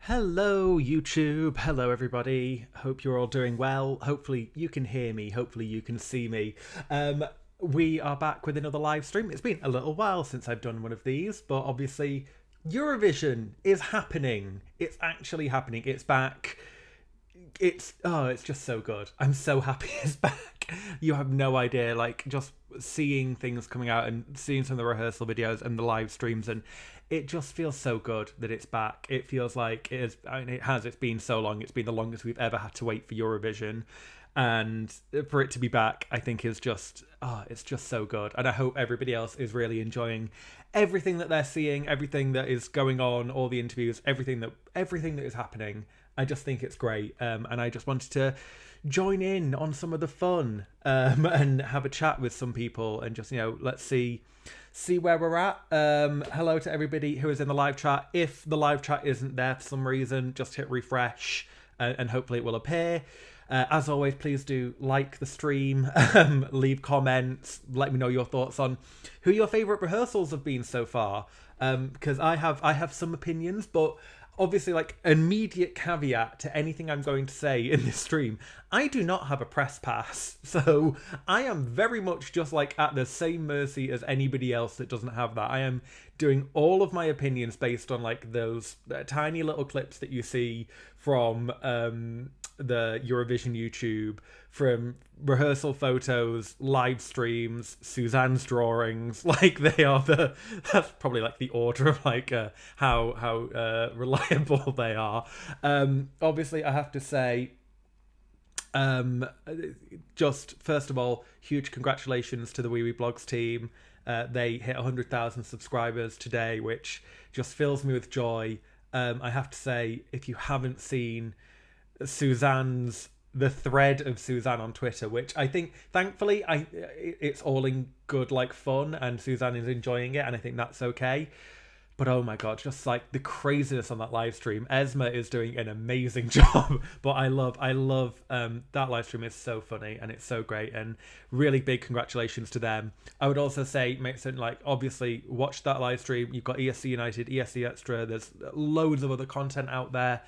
Hello, YouTube. Hello, everybody. Hope you're all doing well. Hopefully, you can hear me. Hopefully, you can see me. We are back with another live stream. It's been a little while since I've done one of these, but obviously, Eurovision is happening. It's actually happening. It's back. It's just so good. I'm so happy it's back. You have no idea, like just seeing things coming out and seeing some of the rehearsal videos and the live streams, and it just feels so good that it's back. It feels like it is. I mean, it's been so long. It's been the longest we've ever had to wait for Eurovision, and for it to be back, I think is just it's just so good. And I hope everybody else is really enjoying everything that they're seeing, everything that is going on, all the interviews, everything that is happening. I just think it's great, and I just wanted to join in on some of the fun and have a chat with some people and just let's see where we're at. Hello to everybody who is in the live chat. If the live chat isn't there for some reason, just hit refresh and hopefully it will appear. As always, please do like the stream, leave comments, let me know your thoughts on who your favourite rehearsals have been so far, because I have some opinions, but obviously, like, immediate caveat to anything I'm going to say in this stream, I do not have a press pass, so I am very much just like at the same mercy as anybody else that doesn't have that. I am doing all of my opinions based on like those tiny little clips that you see from the Eurovision YouTube, from rehearsal photos, live streams, Suzanne's drawings. Like that's probably like the order of like how reliable they are. Obviously, I have to say, just first of all, huge congratulations to the Wee Wee Blogs team. They hit 100,000 subscribers today, which just fills me with joy. I have to say, if you haven't seen the thread of Suzanne on Twitter, which I think, thankfully, it's all in good like fun, and Suzanne is enjoying it, and I think that's okay. But oh my god, just like the craziness on that live stream. Esma is doing an amazing job, but I love that live stream is so funny and it's so great, and really big congratulations to them. I would also say, make certain, like, obviously watch that live stream. You've got ESC United, ESC Extra, there's loads of other content out there.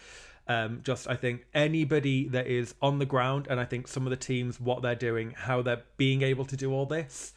I think anybody that is on the ground, and I think some of the teams, what they're doing, how they're being able to do all this,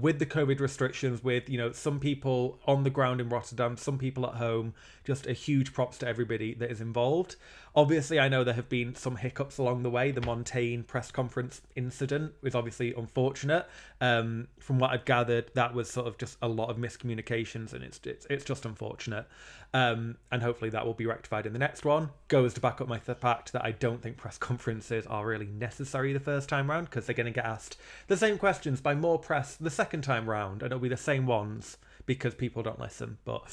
with the COVID restrictions, with, some people on the ground in Rotterdam, some people at home, just a huge props to everybody that is involved. Obviously, I know there have been some hiccups along the way. The Montaigne press conference incident was obviously unfortunate. From what I've gathered, that was sort of just a lot of miscommunications, and it's just unfortunate. And hopefully that will be rectified in the next one. Goes to back up my fact that I don't think press conferences are really necessary the first time round, because they're going to get asked the same questions by more press the second time round, and it'll be the same ones because people don't listen. But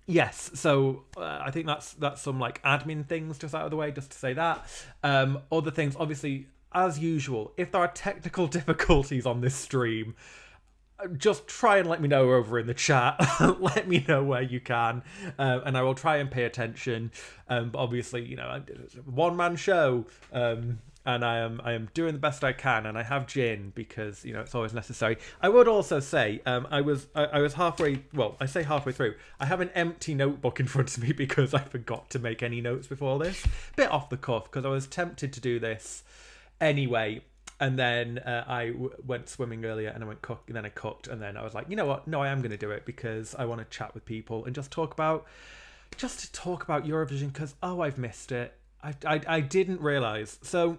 yes, so I think that's some like admin things just out of the way, just to say that. Other things, obviously, as usual, if there are technical difficulties on this stream, just try and let me know over in the chat. Let me know where you can, and I will try and pay attention. But obviously, it's a one-man show, and I am doing the best I can, and I have gin because it's always necessary. I would also say, I was halfway. Well, I say halfway through. I have an empty notebook in front of me because I forgot to make any notes before this. Bit off the cuff because I was tempted to do this anyway. And then I went swimming earlier, and I went cook, and then I cooked, and then I was like, you know what? No, I am going to do it because I want to chat with people and just talk about Eurovision, because I've missed it. I didn't realise. So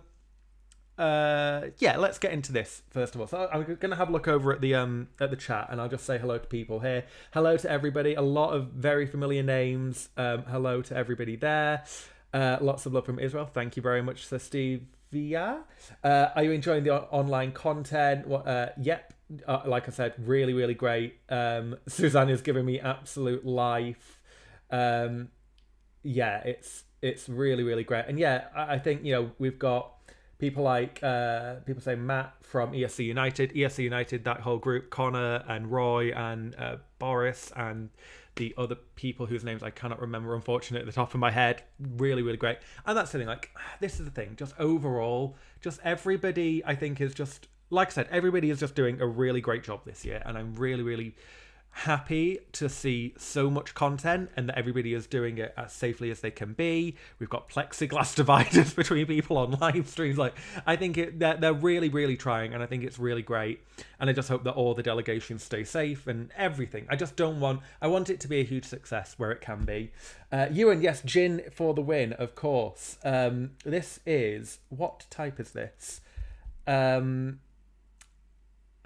let's get into this first of all. So I'm going to have a look over at the chat, and I'll just say hello to people here. Hello to everybody. A lot of very familiar names. Hello to everybody there. Lots of love from Israel. Thank you very much, Sir Steve. Are you enjoying the online content? Yep. Like I said, really, really great. Suzanne is giving me absolute life. It's really, really great. And I think we've got people like people say Matt from ESC United, that whole group, Connor and Roy and Boris and the other people whose names I cannot remember, unfortunately, at the top of my head. Really, really great. And that's the thing, like, this is the thing, just overall, just everybody, I think, is just, like I said, everybody is just doing a really great job this year, and I'm really, really happy to see so much content and that everybody is doing it as safely as they can be. We've got plexiglass dividers between people on live streams. Like, I think they're really, really trying, and I think it's really great. And I just hope that all the delegations stay safe and everything. I want it to be a huge success where it can be. Ewan, yes, gin for the win, of course. This is, what type is this? I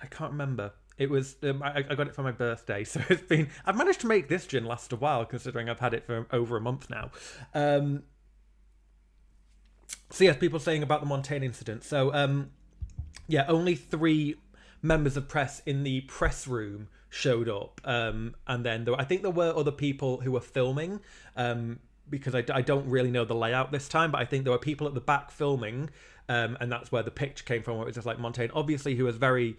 can't remember. It was, I got it for my birthday, so I've managed to make this gin last a while, considering I've had it for over a month now. So yes, people saying about the Montaigne incident. So, only 3 members of press in the press room showed up. And then I think there were other people who were filming, because I don't really know the layout this time, but I think there were people at the back filming, and that's where the picture came from, where it was just like Montaigne, obviously, who was very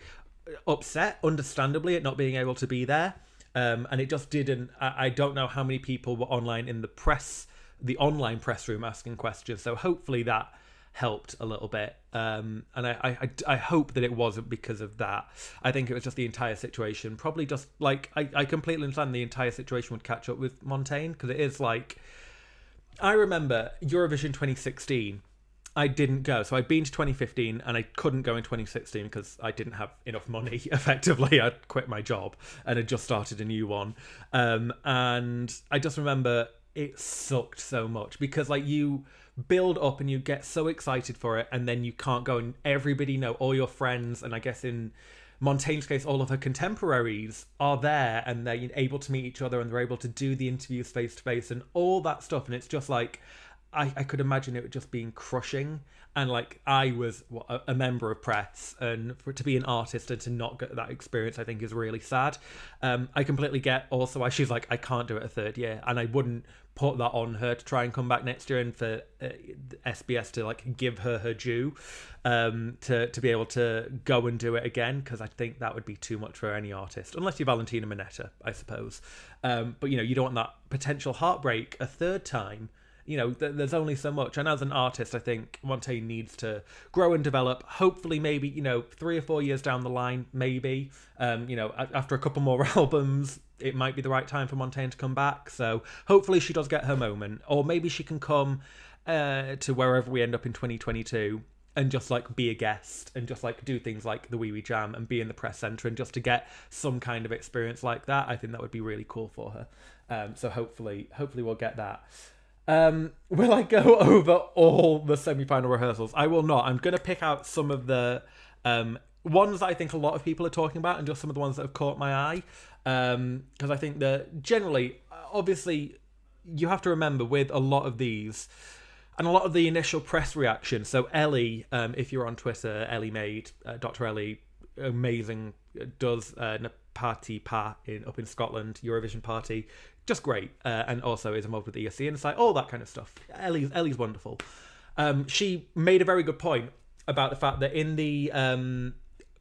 upset, understandably, at not being able to be there, and it just didn't. I don't know how many people were online in the online press room asking questions, so hopefully that helped a little bit, and I hope that it wasn't because of that. I think it was just the entire situation, probably just like I completely understand the entire situation would catch up with Montaigne, because it is like, I remember Eurovision 2016, I didn't go. So I'd been to 2015 and I couldn't go in 2016 because I didn't have enough money, effectively. I'd quit my job and had just started a new one. And I just remember it sucked so much, because like you build up and you get so excited for it, and then you can't go, and everybody know, all your friends, and I guess in Montaigne's case, all of her contemporaries are there, and they're able to meet each other, and they're able to do the interviews face to face and all that stuff. And it's just like, I could imagine it just being crushing. And like, I was a member of press, and to be an artist and to not get that experience, I think is really sad. I completely get also why she's like, I can't do it a third year, and I wouldn't put that on her to try and come back next year, and for SBS to like give her due, to be able to go and do it again, because I think that would be too much for any artist, unless you're Valentina Monetta, I suppose. But you don't want that potential heartbreak a third time. There's only so much. And as an artist, I think Montaigne needs to grow and develop. Hopefully, maybe, 3 or 4 years down the line, maybe, after a couple more albums, it might be the right time for Montaigne to come back. So hopefully she does get her moment. Or maybe she can come to wherever we end up in 2022 and just like be a guest and just like do things like the Wee Wee Jam and be in the press centre, and just to get some kind of experience like that. I think that would be really cool for her. So hopefully we'll get that. Will I go over all the semi-final rehearsals? I will not. I'm going to pick out some of the ones that I think a lot of people are talking about, and just some of the ones that have caught my eye. Because I think that generally, obviously, you have to remember with a lot of these, and a lot of the initial press reaction. So Ellie, if you're on Twitter, Ellie Maid, Dr. Ellie, amazing, does Party Pa up in Scotland, Eurovision party. Just great, and also is involved with ESC Insight, all that kind of stuff. Ellie's wonderful. She made a very good point about the fact that in the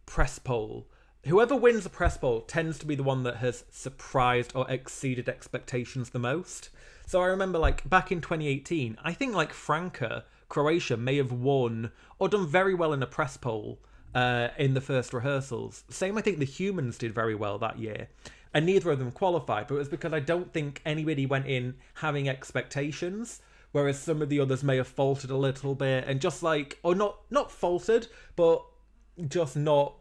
press poll, whoever wins the press poll tends to be the one that has surprised or exceeded expectations the most. So I remember, like, back in 2018, I think, like, Franca, Croatia, may have won or done very well in a press poll in the first rehearsals. Same, I think the Humans did very well that year. And neither of them qualified, but it was because I don't think anybody went in having expectations, whereas some of the others may have faltered a little bit, and just like, or not faltered, but just not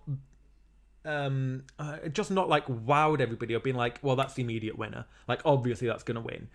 like wowed everybody, or being like, well, that's the immediate winner. Like, obviously that's going to win.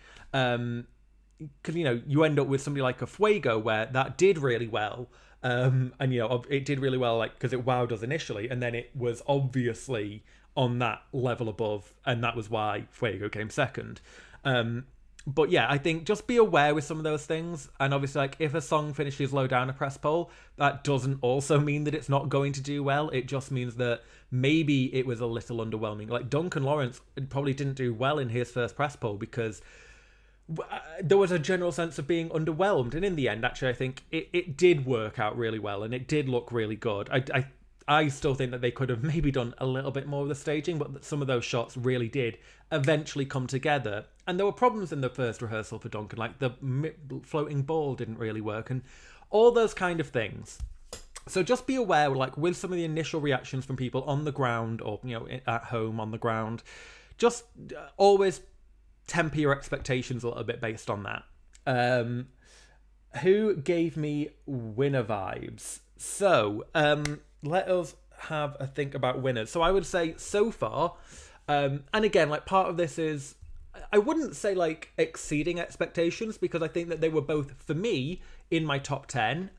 Because, you end up with somebody like a Fuego, where that did really well. And, it did really well, like, because it wowed us initially, and then it was obviously on that level above, and that was why Fuego came second. But yeah, I think just be aware with some of those things, and obviously, like, if a song finishes low down a press poll, that doesn't also mean that it's not going to do well. It just means that maybe it was a little underwhelming. Like, Duncan Lawrence probably didn't do well in his first press poll because there was a general sense of being underwhelmed, and in the end, actually, I think it did work out really well, and it did look really good. I still think that they could have maybe done a little bit more of the staging, but some of those shots really did eventually come together. And there were problems in the first rehearsal for Duncan, like the floating ball didn't really work, and all those kind of things. So just be aware, like, with some of the initial reactions from people on the ground, or, at home on the ground, just always temper your expectations a little bit based on that. Who gave me winner vibes? So let us have a think about winners. So I would say so far, and again, like part of this is, I wouldn't say like exceeding expectations, because I think that they were both, for me, in my top 10.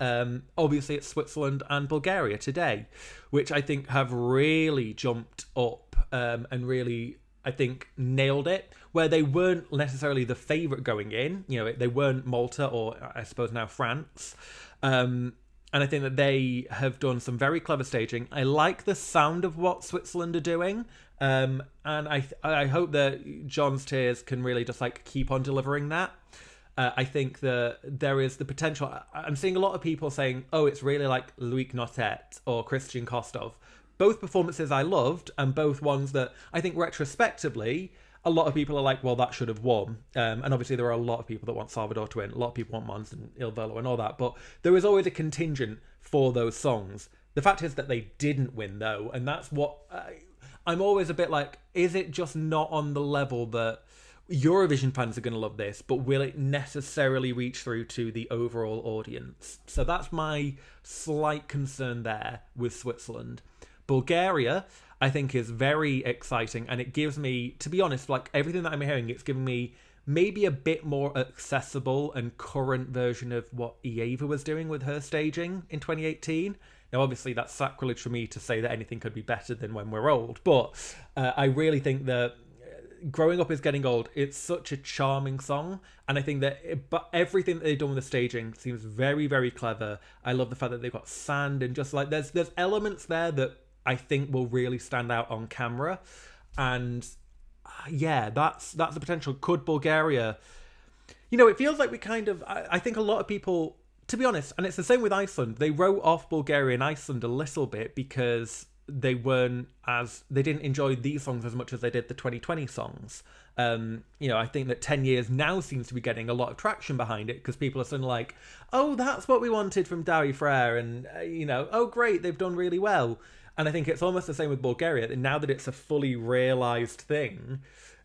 Obviously it's Switzerland and Bulgaria today, which I think have really jumped up and really, I think, nailed it, where they weren't necessarily the favourite going in. You know, they weren't Malta or I suppose now France. And I think that they have done some very clever staging. I like the sound of what Switzerland are doing. And I hope that John's Tears can really just like keep on delivering that. I think that there is the potential. I'm seeing a lot of people saying, oh, it's really like Loïc Notet or Christian Kostov. Both performances I loved, and both ones that I think retrospectively, a lot of people are like, well, that should have won. And obviously there are a lot of people that want Salvador to win. A lot of people want Mons and Il Volo and all that. But there is always a contingent for those songs. The fact is that they didn't win, though. And that's what I'm always a bit like, is it just not on the level that Eurovision fans are going to love this, but will it necessarily reach through to the overall audience? So that's my slight concern there with Switzerland. Bulgaria, I think, is very exciting, and it gives me, to be honest, like everything that I'm hearing, it's giving me maybe a bit more accessible and current version of what Ieva was doing with her staging in 2018. Now, obviously, that's sacrilege for me to say that anything could be better than When We're Old, but I really think that Growing Up Is Getting Old, it's such a charming song, and I think that but everything that they've done with the staging seems very, very clever. I love the fact that they've got sand, and just like there's elements there that I think will really stand out on camera. And yeah, that's the potential. Could Bulgaria, it feels like we kind of, I think a lot of people, to be honest, and it's the same with Iceland, they wrote off Bulgaria and Iceland a little bit because they didn't enjoy these songs as much as they did the 2020 songs. I think that 10 years now seems to be getting a lot of traction behind it, because people are suddenly like, oh, that's what we wanted from Dawi Frere, and oh great, they've done really well. And I think it's almost the same with Bulgaria, that now that it's a fully realised thing,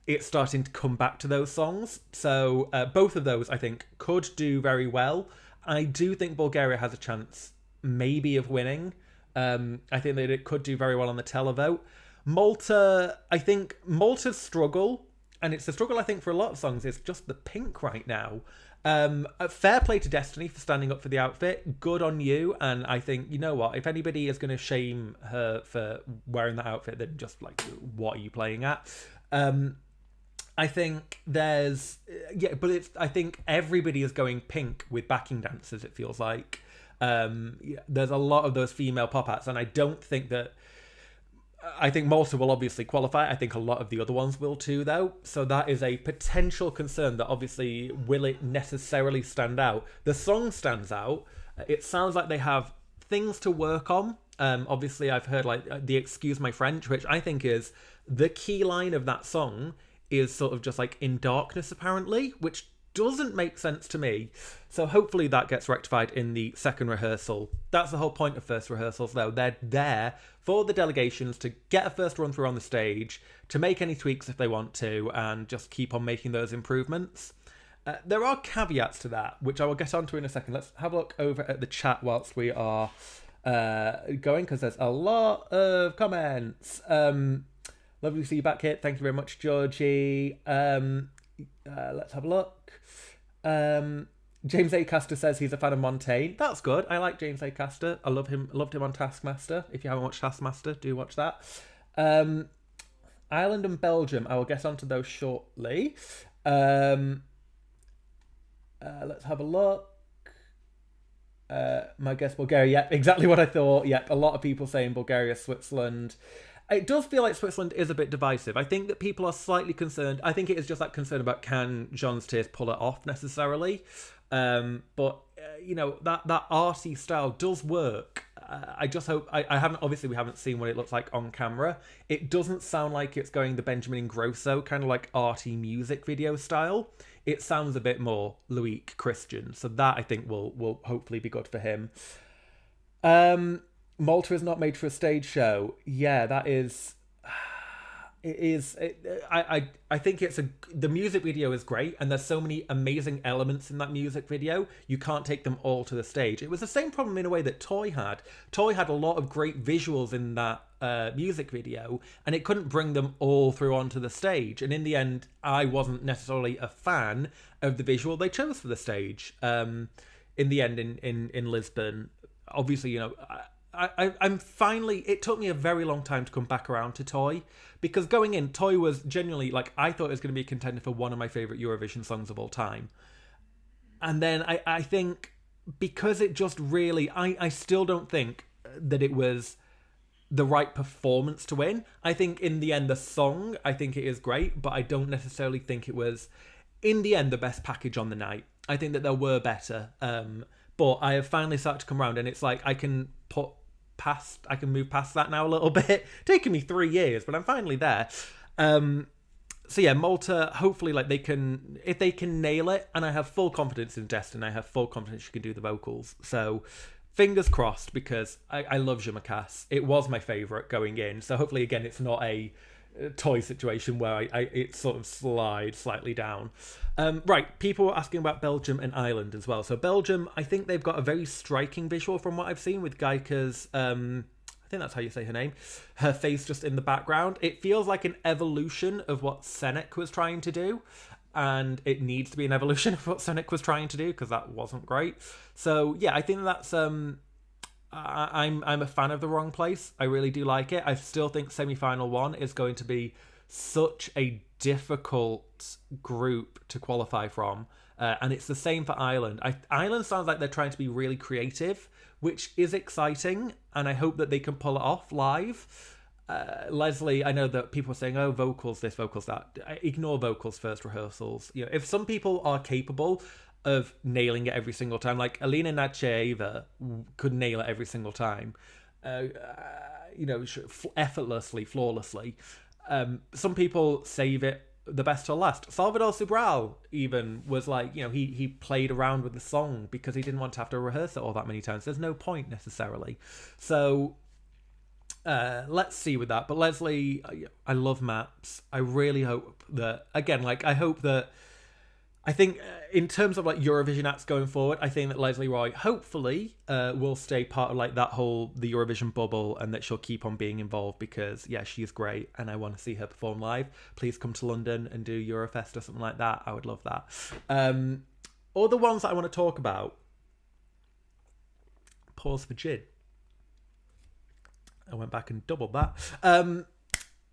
it's starting to come back to those songs. So both of those, I think, could do very well. I do think Bulgaria has a chance, maybe, of winning. I think that it could do very well on the televote. Malta, I think Malta's struggle, and it's a struggle, I think, for a lot of songs, is just the pink right now. Fair play to Destiny for standing up for the outfit. Good on you. And I think, you know what, if anybody is going to shame her for wearing that outfit, then just like, what are you playing at? I think there's I think everybody is going pink with backing dancers, it feels like. There's a lot of those female pop acts, and I think Malta will obviously qualify. I think a lot of the other ones will too, though. So that is a potential concern, that obviously, will it necessarily stand out? The song stands out. It sounds like they have things to work on. Obviously, I've heard like the Excuse My French, which I think is the key line of that song, is sort of just like in darkness, apparently, which doesn't make sense to me. So hopefully that gets rectified in the second rehearsal. That's the whole point of first rehearsals, though. They're there for the delegations to get a first run through on the stage, to make any tweaks if they want to, and just keep on making those improvements. There are caveats to that, which I will get onto in a second. Let's have a look over at the chat whilst we are going, because there's a lot of comments. Lovely to see you back here. Thank you very much, Georgie. Let's have a look. James Acaster says he's a fan of Montaigne. That's good. I like James Acaster. I love him. Loved him on Taskmaster. If you haven't watched Taskmaster, do watch that. Ireland and Belgium, I will get onto those shortly. Let's have a look. My guess, Bulgaria. Yep, exactly what I thought. Yep, a lot of people saying Bulgaria, Switzerland. It does feel like Switzerland is a bit divisive. I think that people are slightly concerned. I think it is just that concern about, can John's Tears pull it off necessarily. But that arty style does work. I just hope, we haven't seen what it looks like on camera. It doesn't sound like it's going the Benjamin Ingrosso kind of like arty music video style. It sounds a bit more Loïc Christian. So that, I think, will hopefully be good for him. Malta is not made for a stage show. Yeah, that is... It is. I think the music video is great, and there's so many amazing elements in that music video. You can't take them all to the stage. It was the same problem in a way that Toy had. Toy had a lot of great visuals in that music video, and it couldn't bring them all through onto the stage. And in the end, I wasn't necessarily a fan of the visual they chose for the stage. In the end, in Lisbon, obviously, I'm finally. It took me a very long time to come back around to Toy, because going in, Toy was genuinely like, I thought it was going to be a contender for one of my favorite Eurovision songs of all time, and then I think because it just really, I still don't think that it was the right performance to win. I think in the end, the song, I think it is great, but I don't necessarily think it was in the end the best package on the night. I think that there were better, but I have finally started to come around, and it's like I can move past that now a little bit. Taking me 3 years, but I'm finally there. So yeah, Malta, hopefully, like, if they can nail it, and I have full confidence in Destin, I have full confidence she can do the vocals. So fingers crossed, because I love Je me casse. It was my favourite going in. So hopefully, again, it's not a Toy situation where it sort of slides slightly down. Right, people were asking about Belgium and Ireland as well. So Belgium, I think they've got a very striking visual from what I've seen with Geika's, I think that's how you say her name, her face just in the background. It feels like an evolution of what Senek was trying to do, and it needs to be an evolution of what Senek was trying to do, because that wasn't great. So yeah, I think that's I'm a fan of The Wrong Place. I really do like it. I still think semi-final 1 is going to be such a difficult group to qualify from, and it's the same for Ireland. Ireland sounds like they're trying to be really creative, which is exciting, and I hope that they can pull it off live. Leslie, I know that people are saying, oh, vocals this, vocals that. Ignore vocals first, rehearsals. If some people are capable of nailing it every single time, like Alina Nachaeva could nail it every single time, effortlessly, flawlessly. Some people save it the best till last. Salvador Sobral even was like, he played around with the song because he didn't want to have to rehearse it all that many times. There's no point necessarily. So let's see with that. But Leslie, I love maps. I really hope that, again, like, I think in terms of like Eurovision acts going forward, I think that Leslie Roy hopefully will stay part of like the Eurovision bubble, and that she'll keep on being involved, because yeah, she's great and I want to see her perform live. Please come to London and do Eurofest or something like that. I would love that. Other ones that I want to talk about. Pause for gin. I went back and doubled that.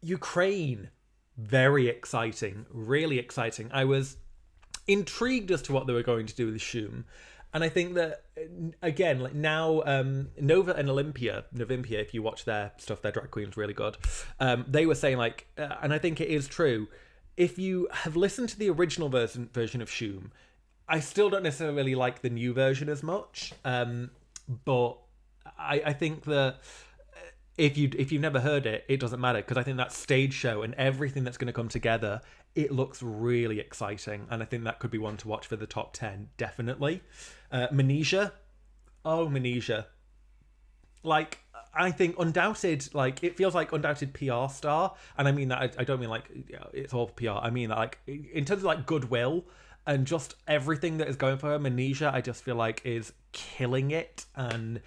Ukraine, very exciting, really exciting. I was intrigued as to what they were going to do with Shum, and I think that, again, like now, Nova and Olympia, if you watch their stuff, their drag queen's really good. They were saying like, and I think it is true, if you have listened to the original version of Shum, I still don't necessarily like the new version as much, but I think that if you've never heard it, it doesn't matter, because I think that stage show and everything that's going to come together, it looks really exciting, and I think that could be one to watch for the top 10, definitely. Manisha, like, I think undoubted, like, it feels like undoubted PR star, and I mean that, I don't mean like it's all PR, I mean that like in terms of like goodwill and just everything that is going for her, Manisha, I just feel like is killing it, and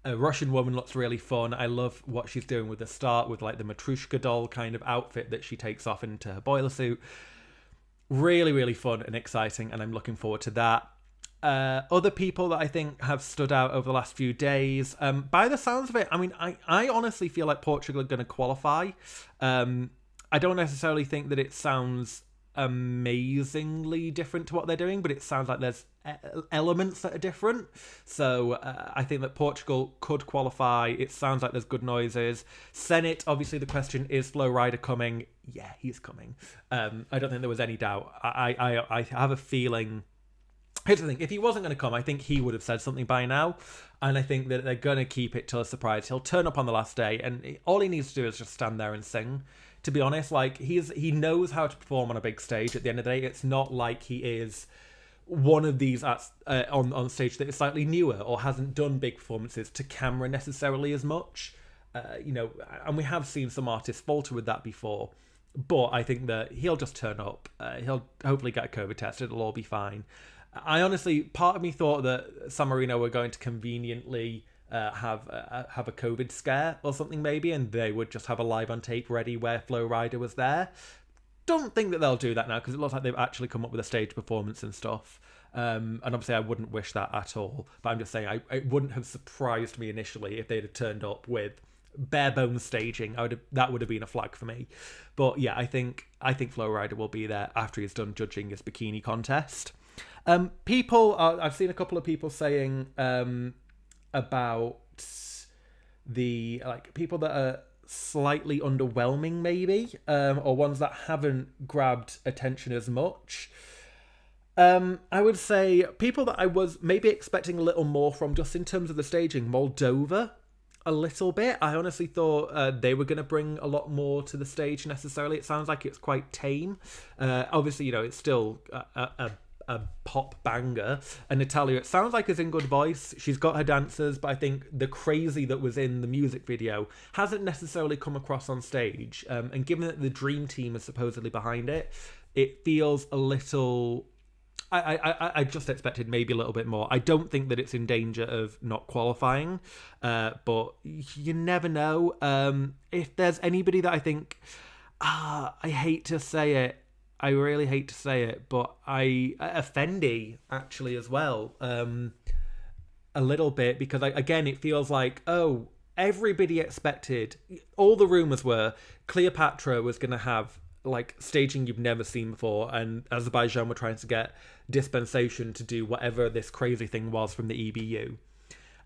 a Russian woman looks really fun. I love what she's doing with the start, with like the Matrushka doll kind of outfit that she takes off into her boiler suit. Really, really fun and exciting, and I'm looking forward to that. Other people that I think have stood out over the last few days, by the sounds of it, I mean, I honestly feel like Portugal are going to qualify. I don't necessarily think that it sounds amazingly different to what they're doing, but it sounds like there's elements that are different. So I think that Portugal could qualify. It sounds like there's good noises. Senate, obviously the question, is Flo Rida coming? Yeah, he's coming. I don't think there was any doubt. I have a feeling. Here's the thing, if he wasn't going to come, I think he would have said something by now, and I think that they're going to keep it till a surprise. He'll turn up on the last day, and all he needs to do is just stand there and sing. To be honest, like, he knows how to perform on a big stage. At the end of the day, it's not like he is one of these on stage that is slightly newer or hasn't done big performances to camera necessarily as much. And we have seen some artists falter with that before. But I think that he'll just turn up. He'll hopefully get a COVID test. It'll all be fine. I honestly, part of me thought that San Marino were going to conveniently have a COVID scare or something maybe, and they would just have a live on tape ready where Flo Rida was there. Don't think that they'll do that now because it looks like they've actually come up with a stage performance and stuff. And obviously, I wouldn't wish that at all. But I'm just saying, it wouldn't have surprised me initially if they'd have turned up with bare bones staging. That would have been a flag for me. But yeah, I think Flo Rida will be there after he's done judging his bikini contest. I've seen a couple of people saying about the people that are slightly underwhelming maybe, or ones that haven't grabbed attention as much. I would say people that I was maybe expecting a little more from just in terms of the staging. Moldova, a little bit. I honestly thought they were going to bring a lot more to the stage necessarily. It sounds like it's quite tame. Obviously, it's still a pop banger. And Natalia, it sounds like is in good voice. She's got her dancers, but I think the crazy that was in the music video hasn't necessarily come across on stage. And given that the Dream Team is supposedly behind it, it feels a little... I just expected maybe a little bit more. I don't think that it's in danger of not qualifying, but you never know. If there's anybody that I think, I hate to say it, I really hate to say it, but Fendi actually as well, a little bit, because again, it feels like, everybody expected, all the rumours were Cleopatra was going to have staging you've never seen before, and Azerbaijan were trying to get dispensation to do whatever this crazy thing was from the EBU.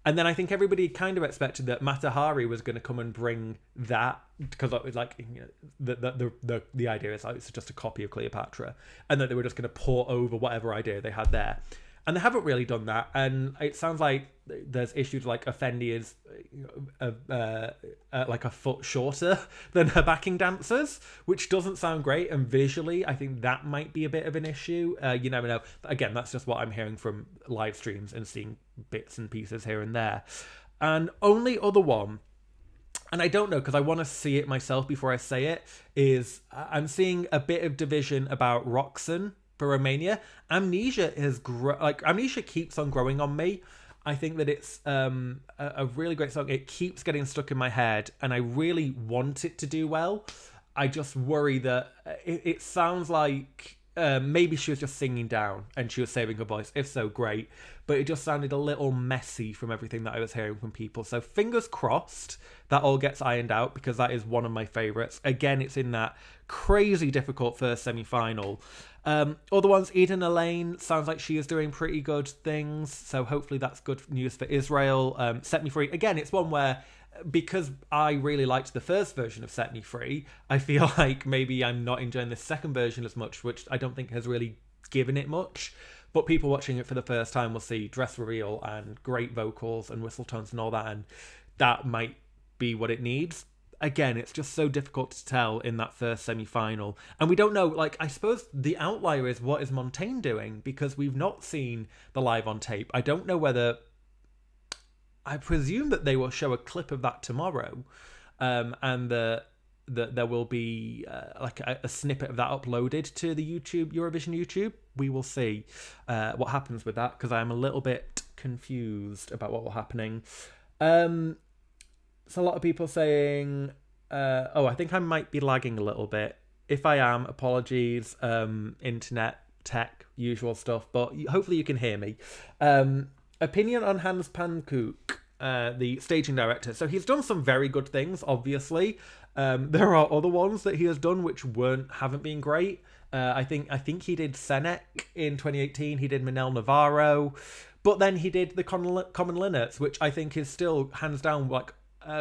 And then I think everybody kind of expected that Mata Hari was going to come and bring that, because it was the idea is it's just a copy of Cleopatra, and that they were just going to pour over whatever idea they had there. And they haven't really done that, and it sounds like there's issues like Effendi is like a foot shorter than her backing dancers, which doesn't sound great. And visually, I think that might be a bit of an issue. You never know. But again, that's just what I'm hearing from live streams and seeing bits and pieces here and there. And only other one, and I don't know because I want to see it myself before I say it, is I'm seeing a bit of division about Roxanne for Romania. Amnesia Amnesia keeps on growing on me. I think that it's a really great song. It keeps getting stuck in my head, and I really want it to do well. I just worry that it sounds like maybe she was just singing down and she was saving her voice. If so, great. But it just sounded a little messy from everything that I was hearing from people. So fingers crossed that all gets ironed out, because that is one of my favourites. Again, it's in that crazy difficult first semi-final. Other ones, Eden Elaine, sounds like she is doing pretty good things. So hopefully that's good news for Israel. Set Me Free. Again, it's one where, because I really liked the first version of Set Me Free, I feel like maybe I'm not enjoying the second version as much, which I don't think has really given it much. But people watching it for the first time will see dress reveal and great vocals and whistle tones and all that, and that might be what it needs. Again, it's just so difficult to tell in that first semi-final. And we don't know, I suppose the outlier is what is Montaigne doing, because we've not seen the live on tape. I don't know whether... I presume that they will show a clip of that tomorrow, and that there will be a snippet of that uploaded to the Eurovision YouTube. We will see what happens with that, because I am a little bit confused about what will happening. So a lot of people saying, I think I might be lagging a little bit. If I am, apologies. Internet, tech, usual stuff, but hopefully you can hear me. Opinion on Hans Pankook, the staging director. So he's done some very good things, obviously. There are other ones that he has done which haven't been great. I think he did Senek in 2018. He did Manel Navarro, but then he did the Common Linnets, which I think is still hands down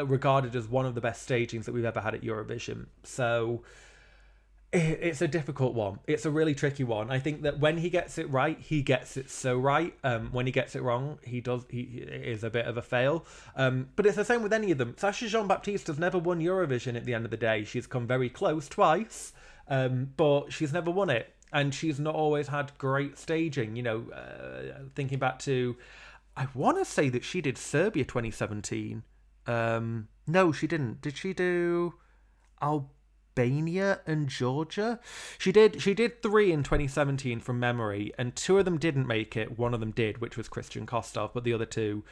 regarded as one of the best stagings that we've ever had at Eurovision. So it's a difficult one. It's a really tricky one. I think that when he gets it right, he gets it so right. When he gets it wrong, he is a bit of a fail. But it's the same with any of them. Sasha Jean-Baptiste has never won Eurovision at the end of the day. She's come very close twice, but she's never won it. And she's not always had great staging. Thinking back to, I want to say that she did Serbia 2017. No, she didn't. Did she do Albania and Georgia. She did 3 in 2017 from memory, and 2 of them didn't make it. One of them did, which was Christian Kostov, but the other 2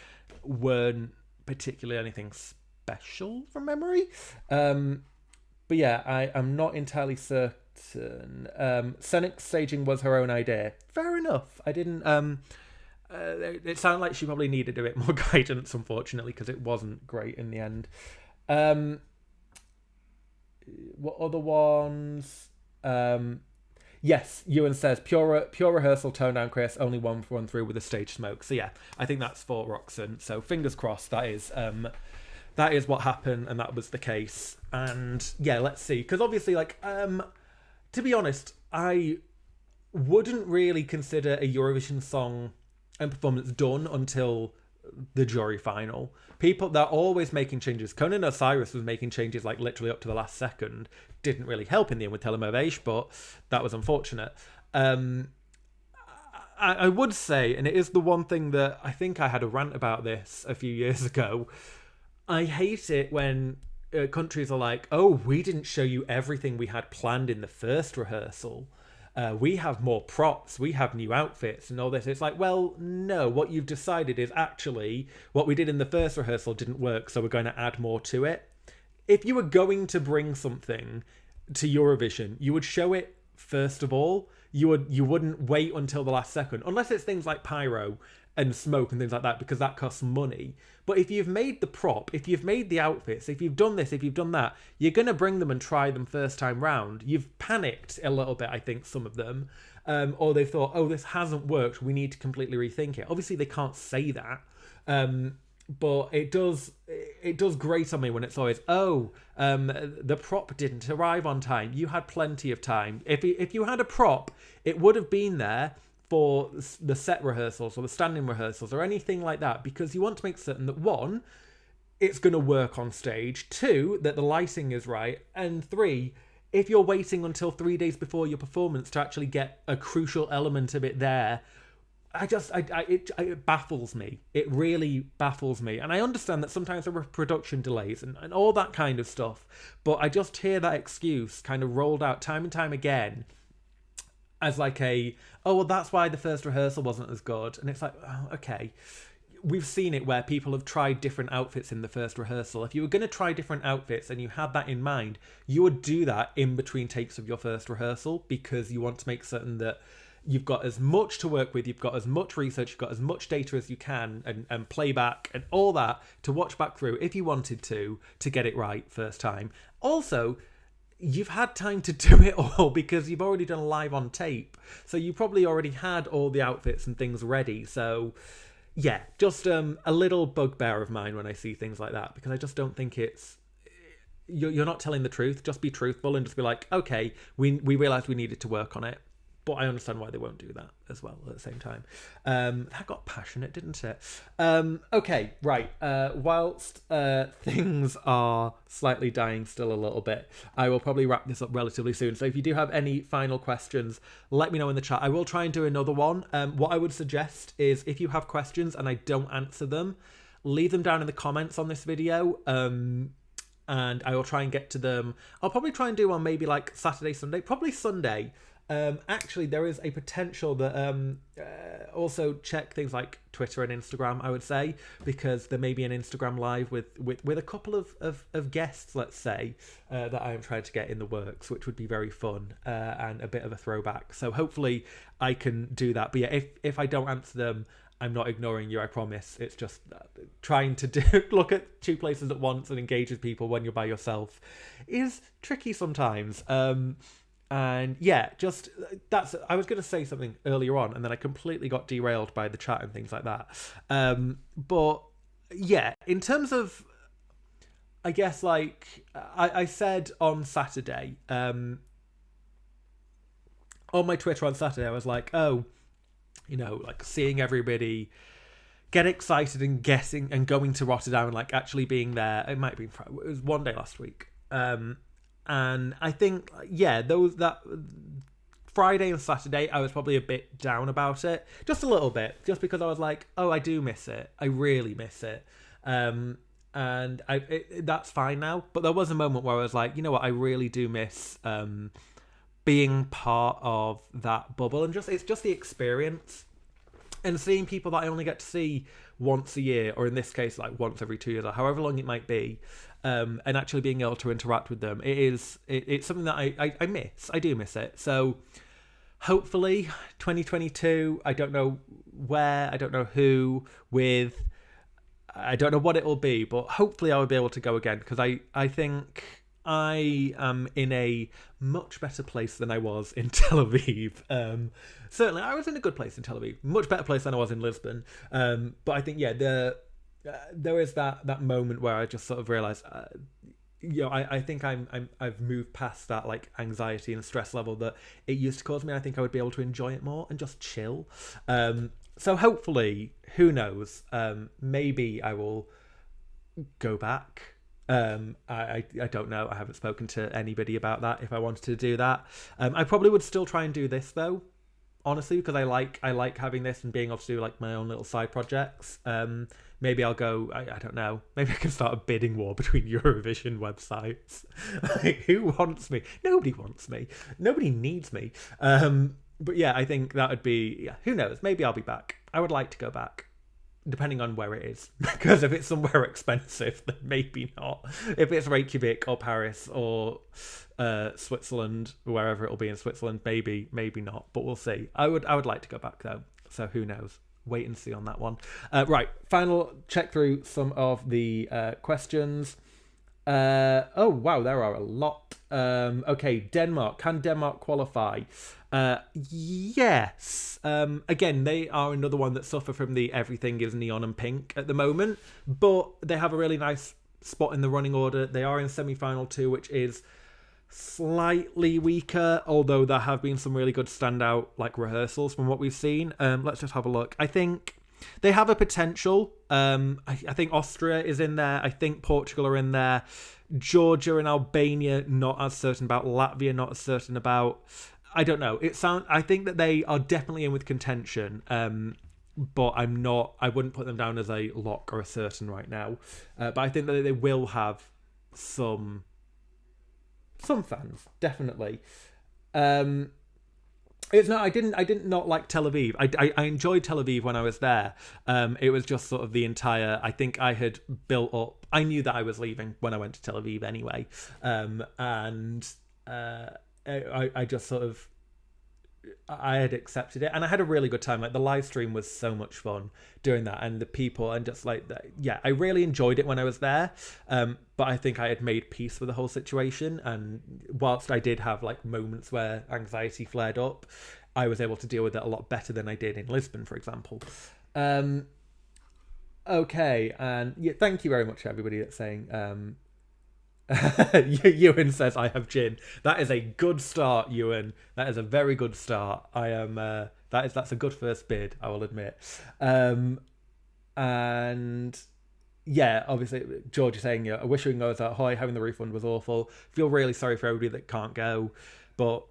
weren't particularly anything special from memory. But yeah, I'm not entirely certain. Scenic staging was her own idea. Fair enough. I didn't. It sounded like she probably needed a bit more guidance, unfortunately, because it wasn't great in the end. What other ones? Yes, Ewan says pure rehearsal, tone down Chris, only one run through with a stage smoke. So yeah, I think that's for Roxanne. So fingers crossed that is what happened, and that was the case. And yeah, let's see, because obviously, like, to be honest, I wouldn't really consider a Eurovision song and performance done until the jury final. People, they're always making changes. Conan Osiris was making changes like literally up to the last second. Didn't really help in the end with Telemovage, but that was unfortunate. I would say, and it is the one thing that I think I had a rant about this a few years ago, I hate it when countries are like, oh, we didn't show you everything we had planned in the first rehearsal. We have more props, we have new outfits and all this. It's like, well, no, what you've decided is actually what we did in the first rehearsal didn't work, so we're going to add more to it. If you were going to bring something to Eurovision, you would show it first of all. You wouldn't wait until the last second, unless it's things like pyro and smoke and things like that, because that costs money. But if you've made the prop, if you've made the outfits, if you've done this, if you've done that, you're going to bring them and try them first time round. You've panicked a little bit, I think, some of them. Or they've thought, oh, this hasn't worked, we need to completely rethink it. Obviously, they can't say that. But it does grate on me when it's always, the prop didn't arrive on time. You had plenty of time. If you had a prop, it would have been there for the set rehearsals or the standing rehearsals or anything like that, because you want to make certain that 1, it's going to work on stage, 2, that the lighting is right, and 3, if you're waiting until 3 days before your performance to actually get a crucial element of it there, it baffles me. It really baffles me. And I understand that sometimes there are production delays and all that kind of stuff, but I just hear that excuse kind of rolled out time and time again as like well, that's why the first rehearsal wasn't as good. And it's like, oh, okay. We've seen it where people have tried different outfits in the first rehearsal. If you were going to try different outfits and you had that in mind, you would do that in between takes of your first rehearsal, because you want to make certain that you've got as much to work with, you've got as much research, you've got as much data as you can, and playback and all that to watch back through if you wanted to get it right first time. Also, you've had time to do it all because you've already done live on tape. So you probably already had all the outfits and things ready. So yeah, just a little bugbear of mine when I see things like that, because I just don't think you're not telling the truth. Just be truthful and just be like, okay, we realised we needed to work on it. But I understand why they won't do that as well at the same time. That got passionate, didn't it? Okay, right. Whilst things are slightly dying still a little bit, I will probably wrap this up relatively soon. So if you do have any final questions, let me know in the chat. I will try and do another one. What I would suggest is, if you have questions and I don't answer them, leave them down in the comments on this video. And I will try and get to them. I'll probably try and do one maybe like Saturday, Sunday, probably Sunday. Actually, there is a potential that also check things like Twitter and Instagram, I would say, because there may be an Instagram live with a couple of guests, let's say, that I am trying to get in the works, which would be very fun and a bit of a throwback. So hopefully I can do that. But yeah, if I don't answer them, I'm not ignoring you, I promise. It's just trying to look at 2 places at once and engage with people when you're by yourself is tricky sometimes. And yeah, just I was going to say something earlier on, and then I completely got derailed by the chat and things like that. But yeah, in terms of, I guess, like I said on Saturday, on my Twitter on Saturday, I was like, oh, like seeing everybody get excited and guessing and going to Rotterdam and like actually being there. It might be, it was one day last week. And I think, yeah, that Friday and Saturday, I was probably a bit down about it. Just a little bit. Just because I was like, oh, I do miss it. I really miss it. that's fine now. But there was a moment where I was like, you know what, I really do miss being part of that bubble, and it's just the experience and seeing people that I only get to see once a year, or in this case, like once every 2 years, or however long it might be, and actually being able to interact with them. It's something that I miss. I do miss it. So hopefully 2022, I don't know where, I don't know who, with, I don't know what it will be, but hopefully I will be able to go again, because I think I am in a much better place than I was in Tel Aviv. Certainly, I was in a good place in Tel Aviv, much better place than I was in Lisbon. But I think, there is that moment where I just sort of realised, I think I've moved past that like anxiety and stress level that it used to cause me. I think I would be able to enjoy it more and just chill. So hopefully, who knows? Maybe I will go back. I don't know. I haven't spoken to anybody about that. If I wanted to do that, I probably would still try and do this though, honestly, because I like having this and being able to do like my own little side projects. Maybe I'll go. I don't know. Maybe I can start a bidding war between Eurovision websites. Like, who wants me? Nobody wants me. Nobody needs me. But yeah, I think that would be. Yeah, who knows? Maybe I'll be back. I would like to go back, depending on where it is. Because if it's somewhere expensive, then maybe not. If it's Reykjavik or Paris or Switzerland, wherever it'll be in Switzerland, maybe not. But we'll see. I would like to go back though. So who knows? Wait and see on that one. Right, final check through some of the questions. Oh wow, there are a lot. Okay, Denmark. Can Denmark qualify? Yes. Again, they are another one that suffer from the everything is neon and pink at the moment, but they have a really nice spot in the running order. They are in semi-final 2, which is slightly weaker, although there have been some really good standout like rehearsals from what we've seen. Let's just have a look. I think they have a potential. I think Austria is in there. I think Portugal are in there. Georgia and Albania, not as certain about. Latvia, not as certain about. I don't know. I think that they are definitely in with contention. But I wouldn't put them down as a lock or a certain right now. But I think that they will have some fans, definitely. It's not. I didn't not like Tel Aviv. I enjoyed Tel Aviv when I was there. It was just sort of the entire. I think I had built up. I knew that I was leaving when I went to Tel Aviv anyway, and I just sort of. I had accepted it, and I had a really good time. Like the live stream was so much fun doing that, and the people, and just like that. Yeah, I really enjoyed it when I was there. But I think I had made peace with the whole situation, and whilst I did have like moments where anxiety flared up, I was able to deal with it a lot better than I did in Lisbon, for example. Okay, and yeah, thank you very much to everybody that's saying. Ewan says I have gin. That is a good start, Ewan. That is a very good start. I am that's a good first bid, I will admit. And yeah, obviously George is saying, I wish we can go as that. Hoy, having the refund was awful. Feel really sorry for everybody that can't go, but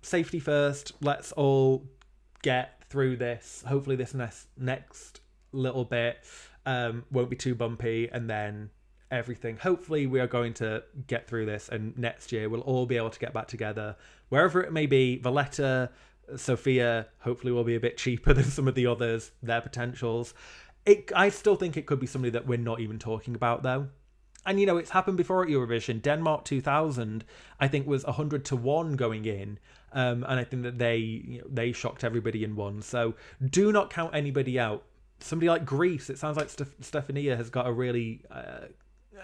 safety first. Let's all get through this. Hopefully this next little bit won't be too bumpy, and then everything. Hopefully we are going to get through this, and next year we'll all be able to get back together, wherever it may be. Valletta, Sofia, hopefully will be a bit cheaper than some of the others, their potentials. I still think it could be somebody that we're not even talking about though. And it's happened before at Eurovision. Denmark 2000, I think, was 100-1 going in. And I think that they shocked everybody and won. So do not count anybody out. Somebody like Greece, it sounds like Stefania has got a really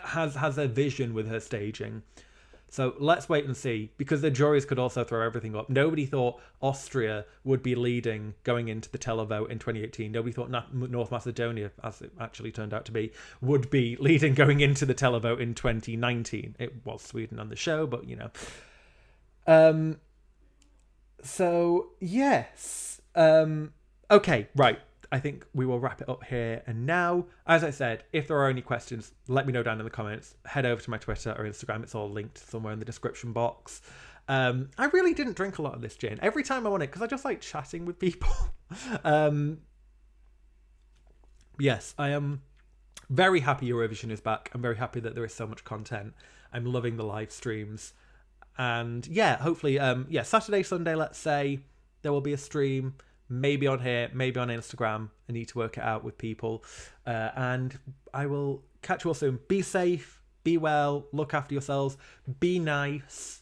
has a vision with her staging. So let's wait and see, because the juries could also throw everything up. Nobody thought Austria would be leading going into the televote in 2018. Nobody thought North Macedonia, as it actually turned out to be, would be leading going into the televote in 2019. It was Sweden on the show, but So yes. Okay, right. I think we will wrap it up here and now. As I said, if there are any questions, let me know down in the comments. Head over to my Twitter or Instagram. It's all linked somewhere in the description box. I really didn't drink a lot of this gin. Every time I want it, because I just like chatting with people. Yes, I am Very happy Eurovision is back. I'm very happy that there is so much content. I'm loving the live streams. And yeah, hopefully, Saturday, Sunday, let's say, there will be a stream, maybe on here, maybe on Instagram. I need to work it out with people. And I will catch you all soon. Be safe, be well, look after yourselves, be nice.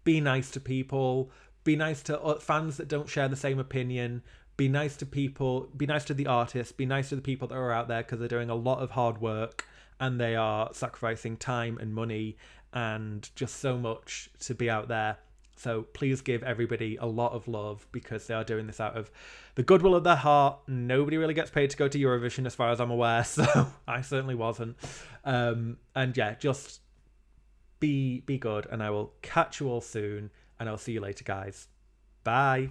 Be nice to people. Be nice to fans that don't share the same opinion. Be nice to people. Be nice to the artists. Be nice to the people that are out there because they're doing a lot of hard work and they are sacrificing time and money and just so much to be out there. So please give everybody a lot of love because they are doing this out of the goodwill of their heart. Nobody really gets paid to go to Eurovision as far as I'm aware, so I certainly wasn't. And yeah, just be good, and I will catch you all soon, and I'll see you later, guys. Bye.